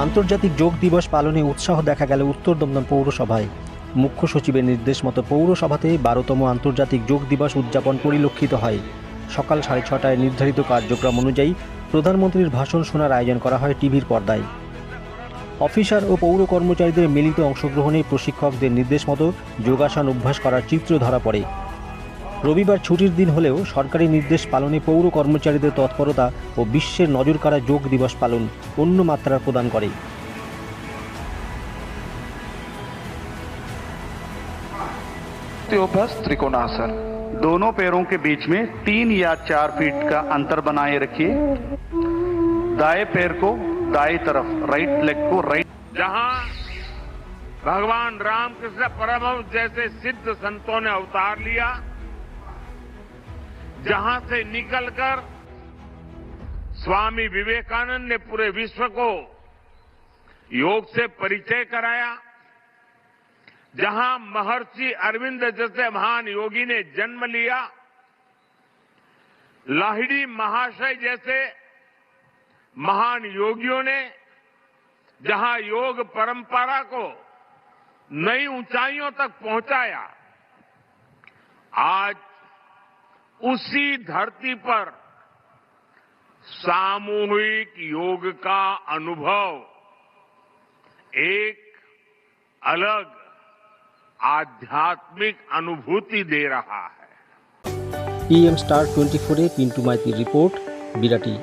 আন্তর্জাতিক যোগ দিবস পালনে উৎসাহ দেখা গেল উত্তর দমদম পৌরসভায়। মুখ্য সচিবের নির্দেশ মতো পৌরসভাতে 12তম আন্তর্জাতিক যোগ দিবস উদযাপন পরিলক্ষিত হয়। সকাল 6:30টায় নির্ধারিত কার্যক্রম অনুযায়ী প্রধানমন্ত্রীর ভাষণ শোনার আয়োজন করা হয় টিভির পর্দায়। অফিসার ও পৌর কর্মচারীদের মিলিত অংশগ্রহণে প্রশিক্ষকদের নির্দেশ মতো যোগাসন অভ্যাস করার চিত্র ধরা পড়ে। রবিবার ছুটির দিন হলেও সরকারি নির্দেশ পালনে পৌর কর্মচারীদের তৎপরতা ও বিশ্বের নজরকাড়া যোগ দিবস পালন অন্য মাত্রা প্রদান করে। त्रिकोणासन, दोनों पैरों के बीच में 3 या 4 फीट का अंतर बनाए रखिए। दाएं पैर को दाएं तरफ, राइट लेग को राइट। जहां भगवान रामकृष्ण परमहंस जैसे सिद्ध संतों ने अवतार लिया, जहां से निकलकर स्वामी विवेकानंद ने पूरे विश्व को योग से परिचय कराया, जहां महर्षि अरविंद जैसे महान योगी ने जन्म लिया, लाहिड़ी महाशय जैसे महान योगियों ने जहां योग परंपरा को नई ऊंचाइयों तक पहुंचाया, आज उसी धरती पर सामूहिक योग का अनुभव एक अलग आध्यात्मिक अनुभूति दे रहा है। PM Star 24 पिंटू माइतीर रिपोर्ट, बिराटी।